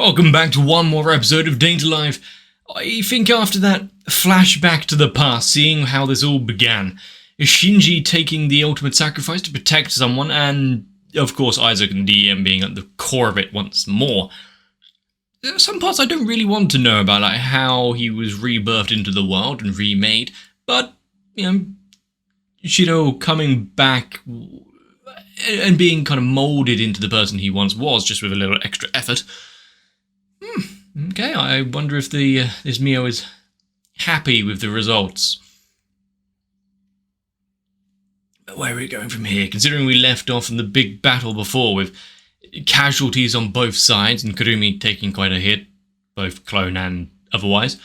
Welcome back to one more episode of Danger Life. I think after that flashback to the past, seeing how this all began, Shinji taking the ultimate sacrifice to protect someone, and of course Isaac and DM being at the core of it once more. There are some parts I don't really want to know about, like how he was rebirthed into the world and remade, but, Shido coming back and being kind of molded into the person he once was, just with a little extra effort. Okay, I wonder if this Mio is happy with the results. But where are we going from here? Considering we left off in the big battle before with casualties on both sides and Kurumi taking quite a hit, both clone and otherwise.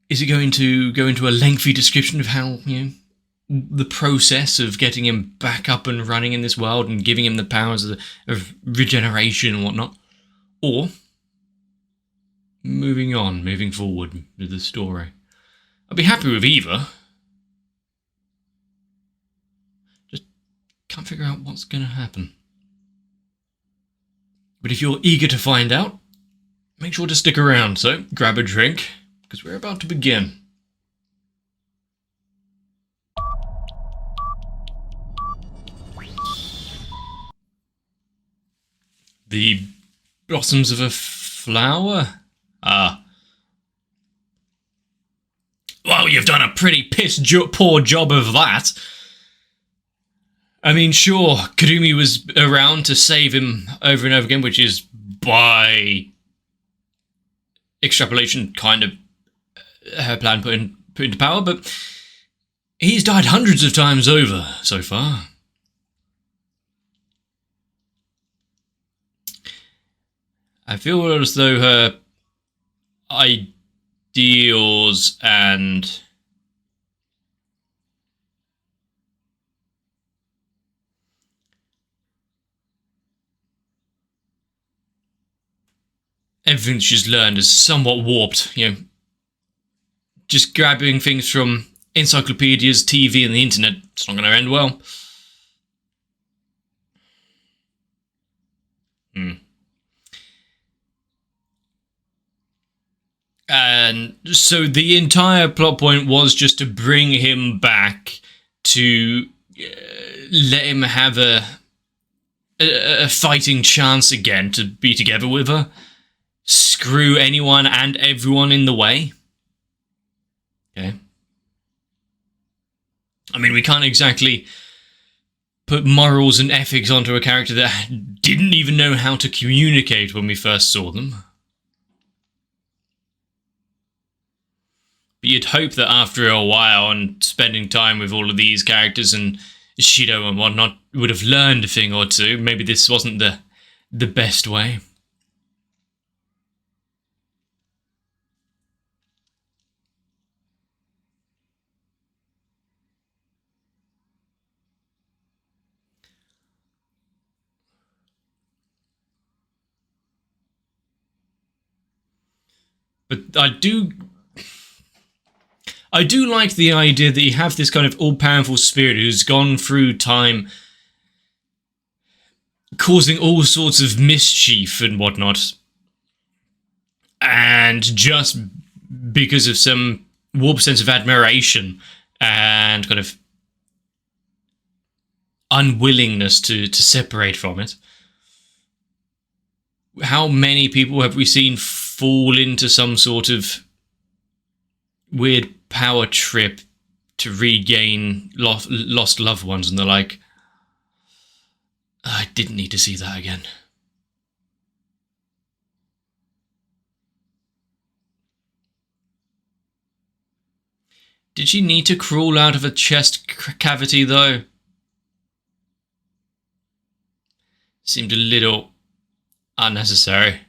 Is it going to go into a lengthy description of how, the process of getting him back up and running in this world and giving him the powers of regeneration and whatnot? Or moving forward with the story? I'd be happy with either. Just can't figure out what's going to happen. But if you're eager to find out, make sure to stick around, so grab a drink, because we're about to begin. The blossoms of a flower? Well, you've done a pretty poor job of that. I mean, sure, Kurumi was around to save him over and over again, which is, by extrapolation, kind of her plan put into power, but he's died hundreds of times over so far. I feel as though her ideals and everything she's learned is somewhat warped, Just grabbing things from encyclopedias, TV, and the internet, it's not going to end well. And so the entire plot point was just to bring him back to let him have a fighting chance again to be together with her. Screw anyone and everyone in the way. Okay. I mean, we can't exactly put morals and ethics onto a character that didn't even know how to communicate when we first saw them. But you'd hope that after a while and spending time with all of these characters and Shido and whatnot would have learned a thing or two. Maybe this wasn't the best way. But I do like the idea that you have this kind of all-powerful spirit who's gone through time causing all sorts of mischief and whatnot. And just because of some warped sense of admiration and kind of unwillingness to separate from it. How many people have we seen fall into some sort of weird power trip to regain lost loved ones, and they're like, I didn't need to see that again. Did she need to crawl out of a chest cavity, though? Seemed a little unnecessary.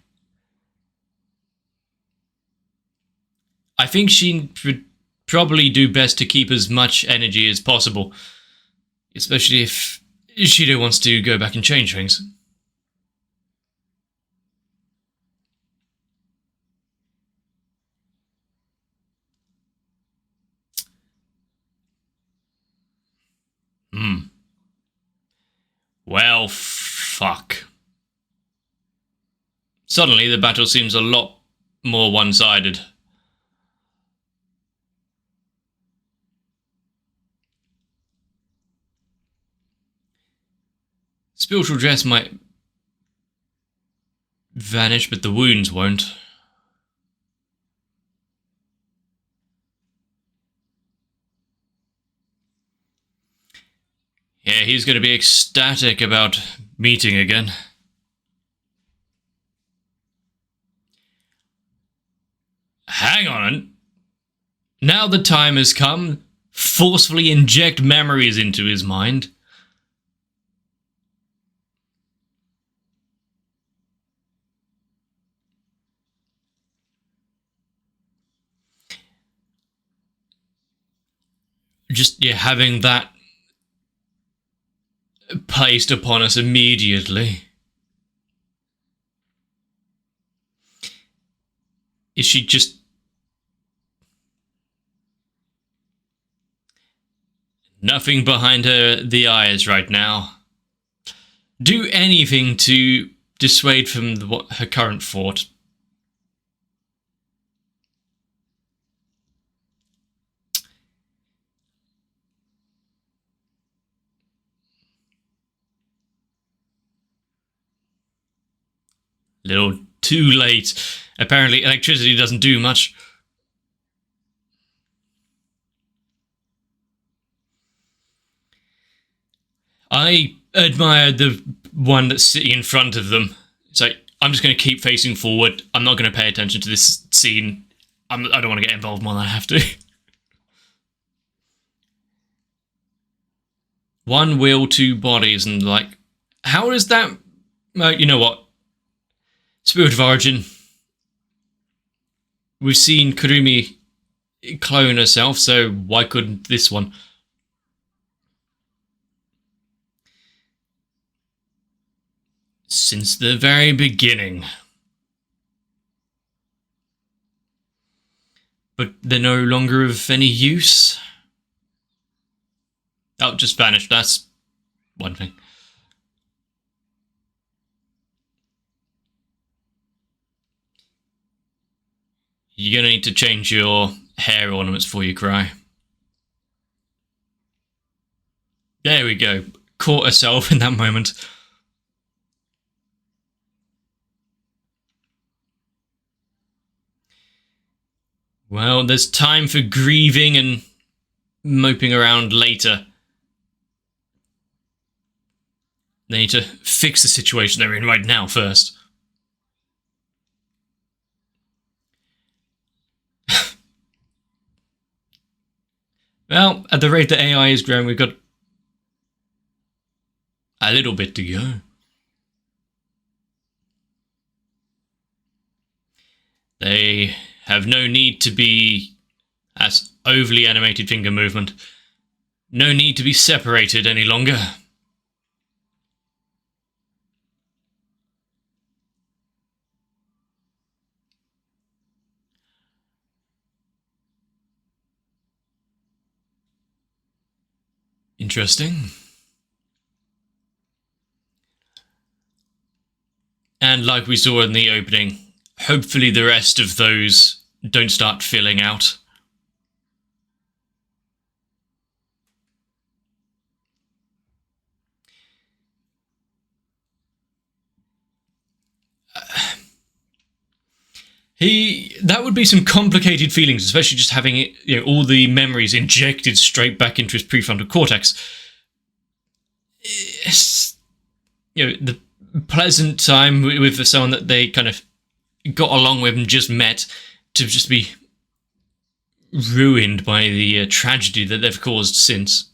I think she would probably do best to keep as much energy as possible, especially if Shido wants to go back and change things. Well, fuck. Suddenly, the battle seems a lot more one-sided. Spiritual dress might vanish, but the wounds won't. Yeah, he's going to be ecstatic about meeting again. Hang on. Now the time has come. Forcefully inject memories into his mind. Just, yeah, having that placed upon us immediately. Is she just... Nothing behind the eyes right now. Do anything to dissuade from her current thought. Little too late. Apparently electricity doesn't do much. I admire the one that's sitting in front of them. It's like, I'm just going to keep facing forward. I'm not going to pay attention to this scene. I don't want to get involved more than I have to. One will, two bodies, and like, how does that... you know what? Spirit of Origin. We've seen Kurumi clone herself, so why couldn't this one? Since the very beginning. But they're no longer of any use? Oh, just vanished. That's one thing. You're gonna need to change your hair ornaments before you cry. There we go. Caught herself in that moment. Well, there's time for grieving and moping around later. They need to fix the situation they're in right now first. Well, at the rate that AI is growing, we've got a little bit to go. They have no need to be as overly animated finger movement. No need to be separated any longer. Interesting. And like we saw in the opening, hopefully the rest of those don't start filling out. That would be some complicated feelings, especially just having it, all the memories injected straight back into his prefrontal cortex. It's, the pleasant time with someone that they kind of got along with and just met, to just be ruined by the tragedy that they've caused since.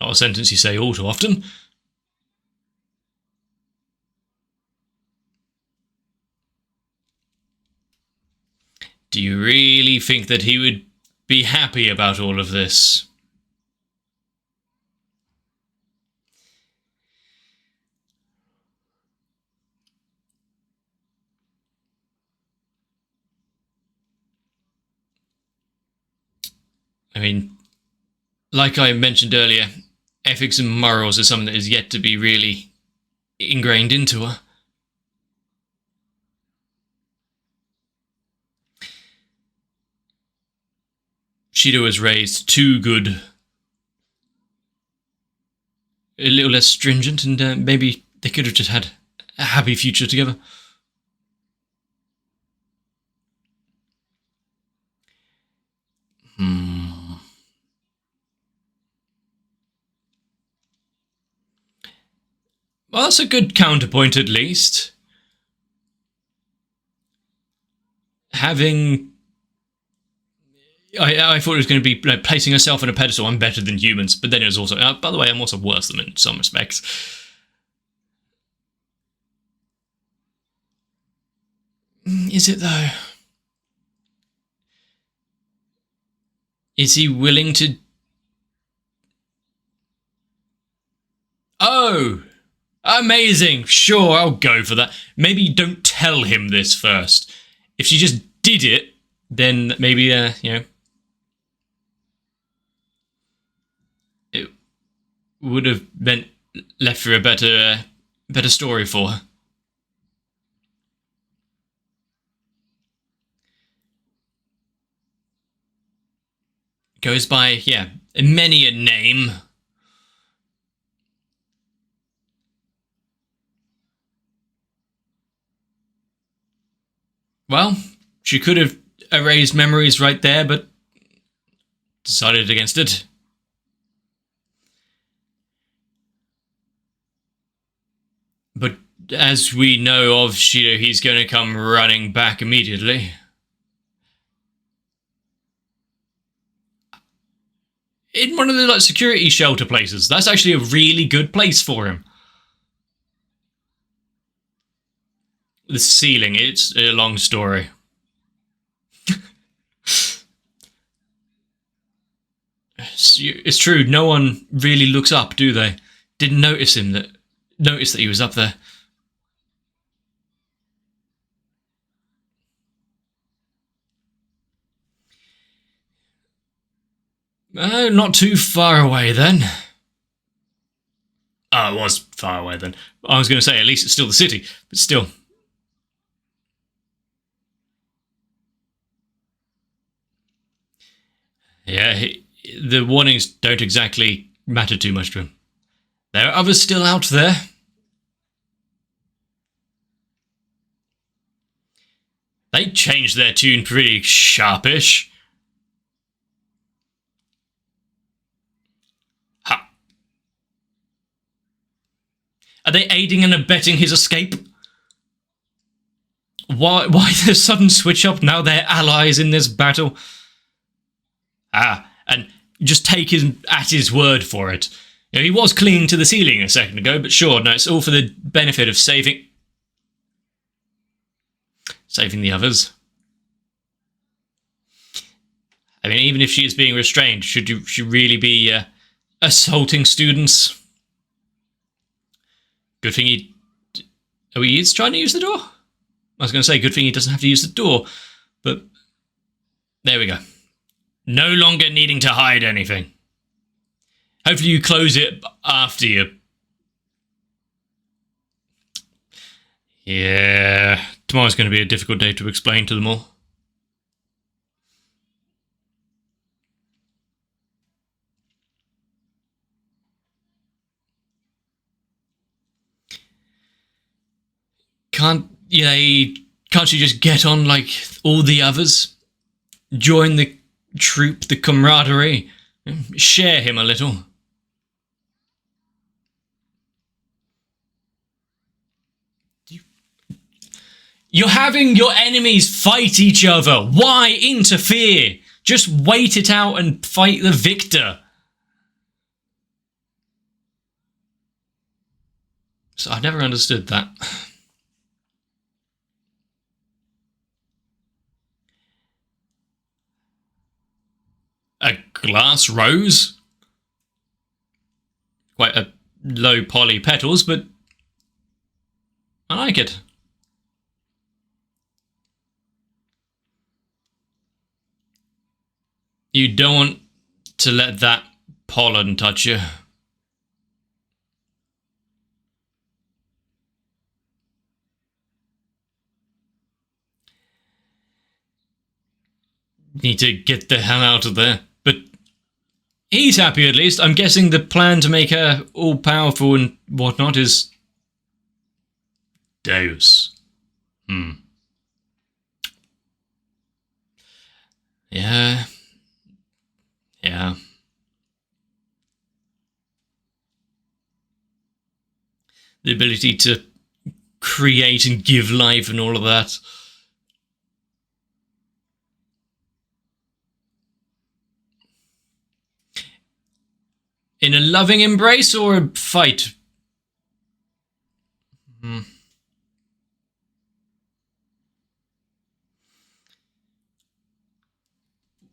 Not a sentence you say all too often. Do you really think that he would be happy about all of this? I mean, Like I mentioned earlier, ethics and morals are something that is yet to be really ingrained into her. Shido was raised too good, a little less stringent, and maybe they could have just had a happy future together. Well, that's a good counterpoint, at least. Having... I thought it was going to be like placing herself on a pedestal. I'm better than humans, but then it was also, by the way, I'm also worse than them in some respects. Is it though? Is he willing to? Oh, amazing! Sure, I'll go for that. Maybe don't tell him this first. If she just did it, then maybe it would have been left for a better story for her. Goes by, many a name. Well, she could have erased memories right there, but decided against it. But as we know of Shido, he's going to come running back immediately. In one of the security shelter places. That's actually a really good place for him. The ceiling, it's a long story. It's true, no one really looks up, do they? Didn't notice that he was up there. Not too far away then. Oh, it was far away then. I was going to say, at least it's still the city, but still. Yeah, the warnings don't exactly matter too much to him. There are others still out there. They changed their tune pretty sharpish. Ha. Are they aiding and abetting his escape? Why the sudden switch up? Now they're allies in this battle. And just take him at his word for it. He was clinging to the ceiling a second ago, but sure, no, it's all for the benefit of saving the others. I mean, even if she is being restrained, should she really be assaulting students? Good thing he is trying to use the door. I was going to say, good thing he doesn't have to use the door, but there we go. No longer needing to hide anything. Hopefully you close it after you. Yeah, tomorrow's going to be a difficult day to explain to them all. Can't you just get on like all the others? Join the troop, the camaraderie, share him a little. You're having your enemies fight each other. Why interfere? Just wait it out and fight the victor. So I never understood that. A glass rose? Quite a low poly petals, but I like it. You don't want to let that pollen touch you. Need to get the hell out of there. But he's happy at least. I'm guessing the plan to make her all-powerful and whatnot is Deus. Yeah. Yeah. The ability to create and give life and all of that. In a loving embrace or a fight?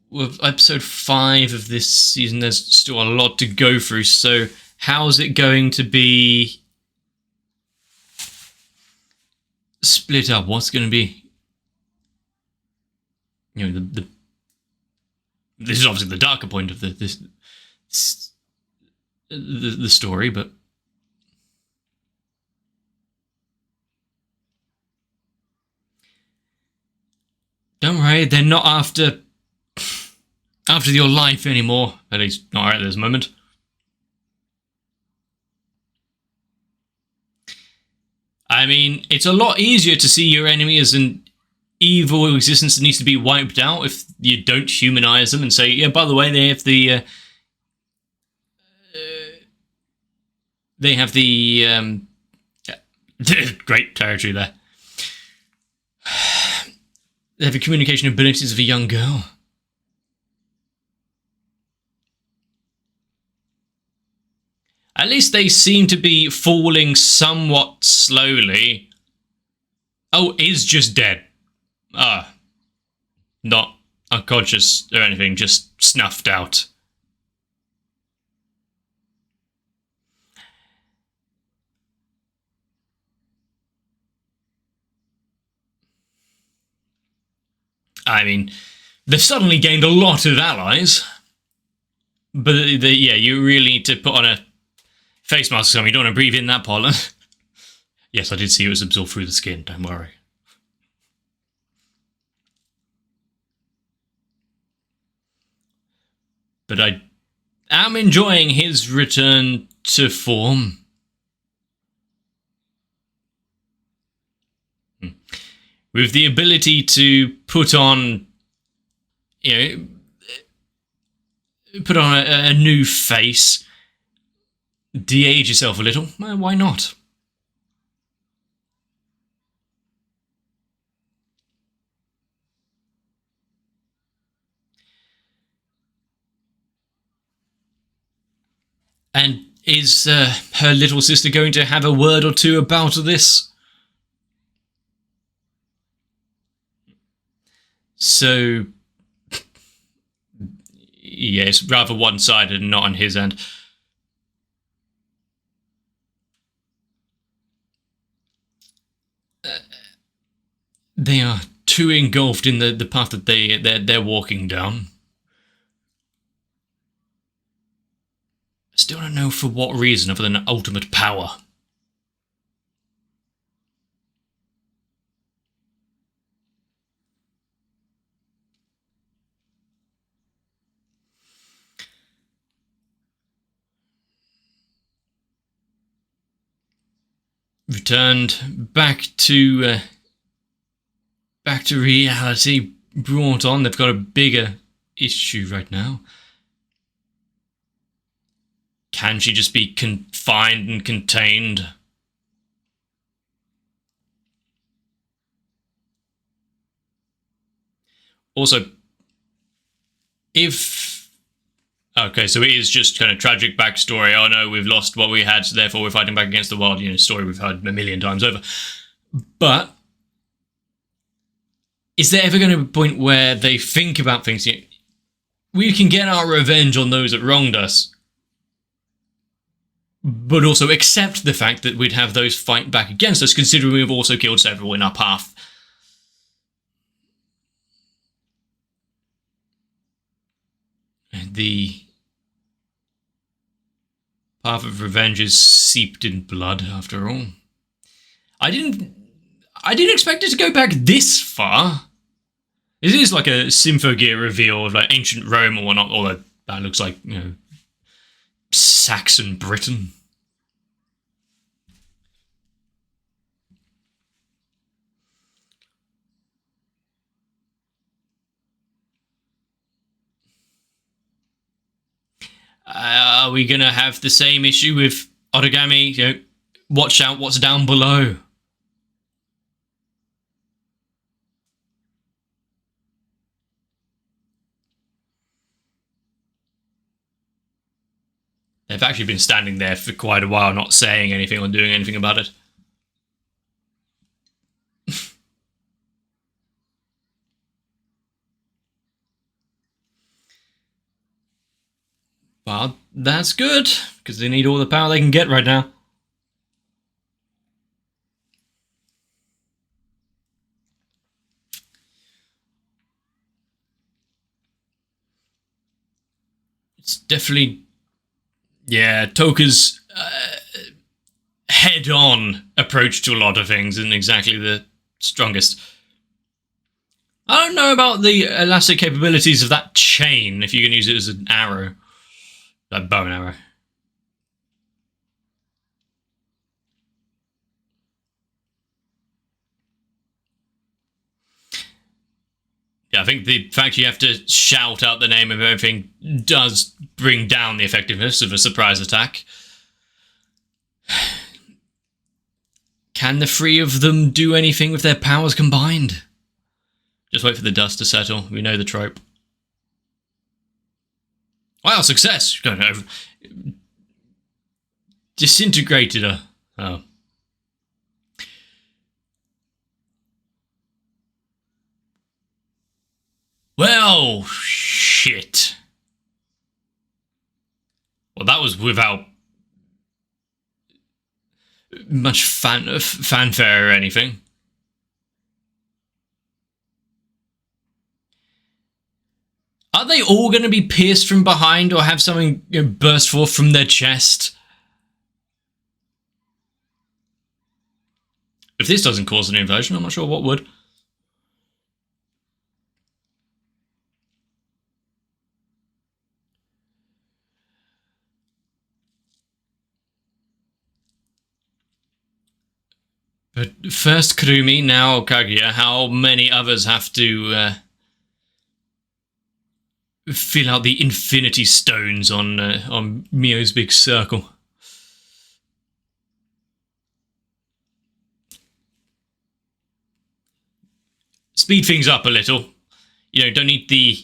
With episode 5 of this season, there's still a lot to go through, so how's it going to be split up? What's going to be, you know, this is obviously the darker point of the story, but don't worry, they're not after your life anymore, at least not right at this moment. I mean, it's a lot easier to see your enemy as an evil existence that needs to be wiped out if you don't humanize them and say, yeah, by the way, they have the great territory there. They have the communication abilities of a young girl. At least they seem to be falling somewhat slowly. Oh, is just dead. Not unconscious or anything, just snuffed out. I mean, they've suddenly gained a lot of allies. But yeah, you really need to put on a face mask or something. You don't want to breathe in that pollen. Yes, I did see it was absorbed through the skin, don't worry. But I am enjoying his return to form. With the ability to put on, you know, put on a new face, de-age yourself a little, well, why not? And is her little sister going to have a word or two about this? So, yeah, it's rather one-sided and not on his end. They are too engulfed in the path that they're walking down. I still don't know for what reason other than ultimate power. Returned back to reality, brought on. They've got a bigger issue right now. Can she just be confined and contained? Also, if... Okay, so it is just kind of tragic backstory. Oh no, we've lost what we had, so therefore we're fighting back against the world. You know, story we've heard a million times over. But is there ever going to be a point where they think about things? You know, we can get our revenge on those that wronged us, but also accept the fact that we'd have those fight back against us, considering we've also killed several in our path. The Path of revenge is seeped in blood, after all. I didn't expect it to go back this far. It is like a Symphogear reveal of like ancient Rome or whatnot, although that looks like, you know, Saxon Britain. Are we gonna have the same issue with Origami? You know, watch out what's down below. They've actually been standing there for quite a while, not saying anything or doing anything about it. Well, that's good, because they need all the power they can get right now. It's definitely... yeah, Toka's head-on approach to a lot of things isn't exactly the strongest. I don't know about the elastic capabilities of that chain, if you can use it as an arrow. A bow and arrow. Yeah, I think the fact you have to shout out the name of everything does bring down the effectiveness of a surprise attack. Can the three of them do anything with their powers combined? Just wait for the dust to settle. We know the trope. Wow, success! Disintegrated her. Oh. Well, shit. Well, that was without much fanfare or anything. Are they all going to be pierced from behind or have something, you know, burst forth from their chest? If this doesn't cause an inversion, I'm not sure what would. But first Kurumi, now Kaguya. How many others have to fill out the infinity stones on Mio's big circle? Speed things up a little. You know, don't need the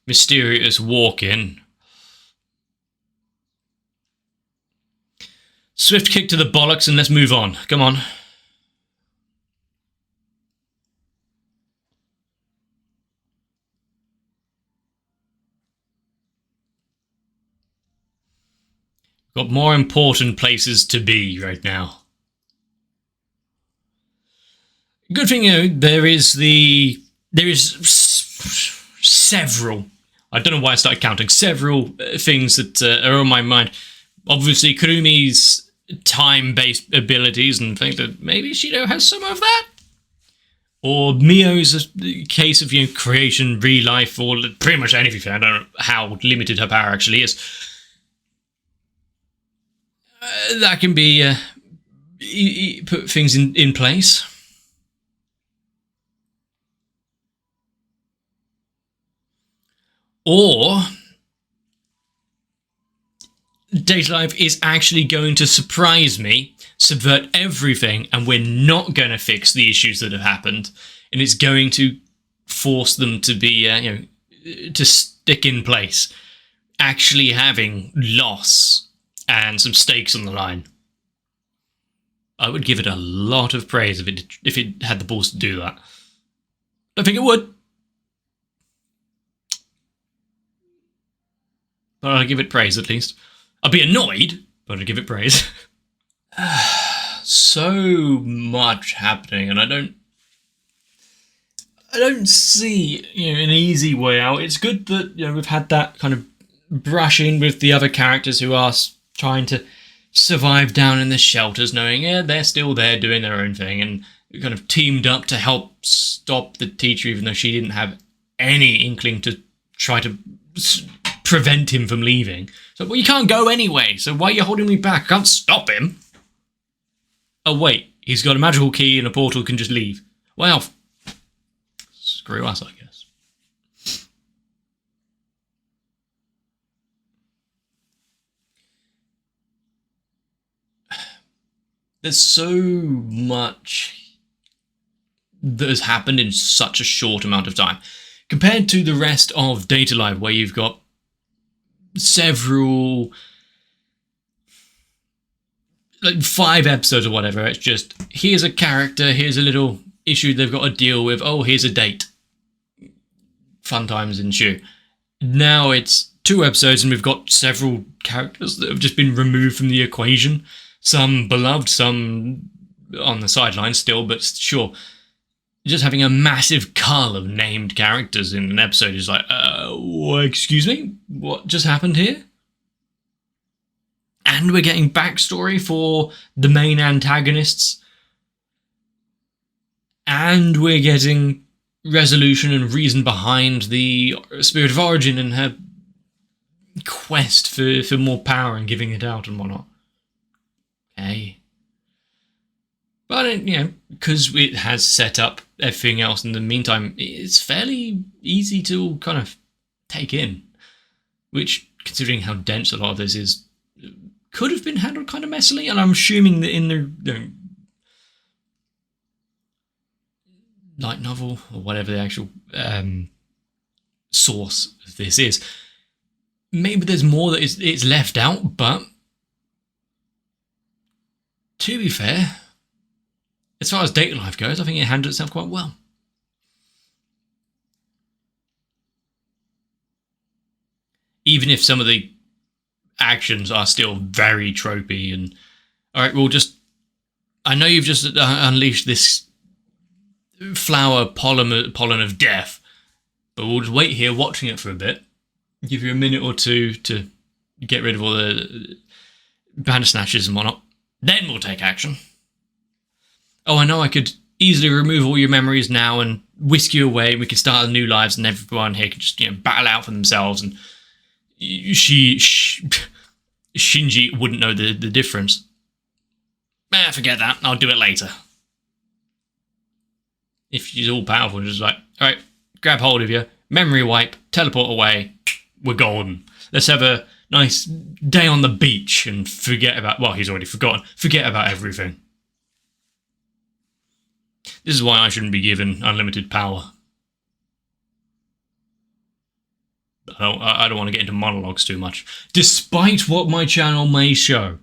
mysterious walk-in. Swift kick to the bollocks and let's move on. Come on. Got more important places to be right now. Good thing, you know, there is several. I don't know why I started counting. Several things that are on my mind. Obviously, Kurumi's time-based abilities and think that maybe Shido has some of that. Or Mio's case of, you know, creation, re-life, or pretty much anything. I don't know how limited her power actually is. That can be put things in place. Or Data Life is actually going to surprise me, subvert everything, and we're not going to fix the issues that have happened, and it's going to force them to be, you know, to stick in place, actually having loss and some stakes on the line. I would give it a lot of praise if it had the balls to do that. I think it would. But I'll give it praise at least. I'll be annoyed, but I'll give it praise. So much happening, and I don't see, you know, an easy way out. It's good that, you know, we've had that kind of brushing with the other characters who are trying to survive down in the shelters, knowing they're still there doing their own thing, and kind of teamed up to help stop the teacher, even though she didn't have any inkling to try to prevent him from leaving. So, well, you can't go anyway, so why are you holding me back? I can't stop him. Oh, wait, he's got a magical key and a portal can just leave. Well, screw us, I guess. There's so much that has happened in such a short amount of time. Compared to the rest of Data Live, where you've got several, like 5 episodes or whatever, it's just, here's a character, here's a little issue they've got to deal with, oh, here's a date. Fun times ensue. Now it's 2 episodes and we've got several characters that have just been removed from the equation. Some beloved, some on the sidelines still, but sure. Just having a massive cull of named characters in an episode is like, excuse me? What just happened here? And we're getting backstory for the main antagonists. And we're getting resolution and reason behind the Spirit of Origin and her quest for more power and giving it out and whatnot. Okay. But, because it has set up everything else in the meantime, it's fairly easy to kind of take in. Which, considering how dense a lot of this is, could have been handled kind of messily. And I'm assuming that in the light novel, or whatever the actual source of this is, maybe there's more that it's left out, but to be fair, as far as Data Life goes, I think it handled itself quite well. Even if some of the actions are still very tropey and, alright, we'll just, I know you've just unleashed this flower pollen of death, but we'll just wait here watching it for a bit, give you a minute or two to get rid of all the Bandersnatchers and whatnot, then we'll take action. Oh, I know I could easily remove all your memories now and whisk you away, and we can start new lives, and everyone here can just, battle out for themselves, and Shinji wouldn't know the difference. Forget that, I'll do it later. If she's all powerful, just like, alright, grab hold of you, memory wipe, teleport away, we're golden. Let's have a nice day on the beach and forget about, well, he's already forgotten, forget about everything. This is why I shouldn't be given unlimited power. I don't want to get into monologues too much, despite what my channel may show.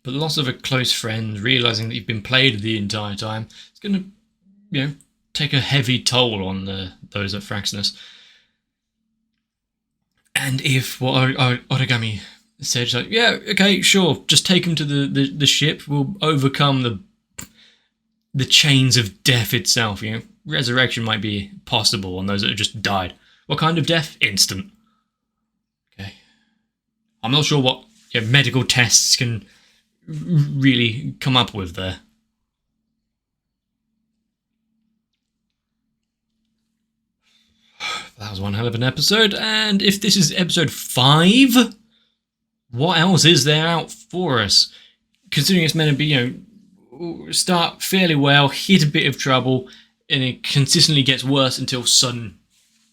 But the loss of a close friend, realising that you've been played the entire time, it's going to, take a heavy toll on those at Fraxinus. And if what Origami said, like, yeah, okay, sure, just take him to the ship, we'll overcome the chains of death itself, Resurrection might be possible on those that have just died. What kind of death? Instant. Okay. I'm not sure what medical tests can really come up with there. That was one hell of an episode, and if this is episode 5, what else is there out for us? Considering it's meant to be, start fairly well, hit a bit of trouble, and it consistently gets worse until sudden,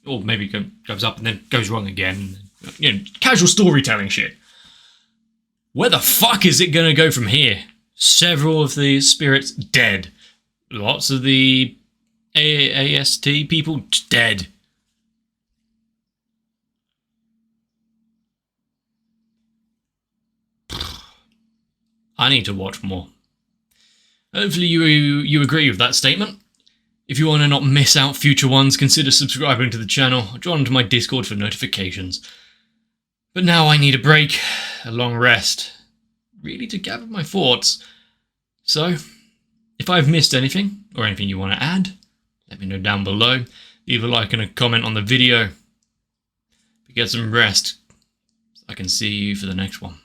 or maybe goes up and then goes wrong again. Casual storytelling shit. Where the fuck is it going to go from here? Several of the spirits dead. Lots of the AST people dead. I need to watch more. Hopefully you agree with that statement. If you want to not miss out future ones, consider subscribing to the channel, join to my Discord for notifications. But now I need a break, a long rest, really to gather my thoughts. So, If I've missed anything, or anything you want to add, let me know down below. Leave a like and a comment on the video. Get some rest, so I can see you for the next one.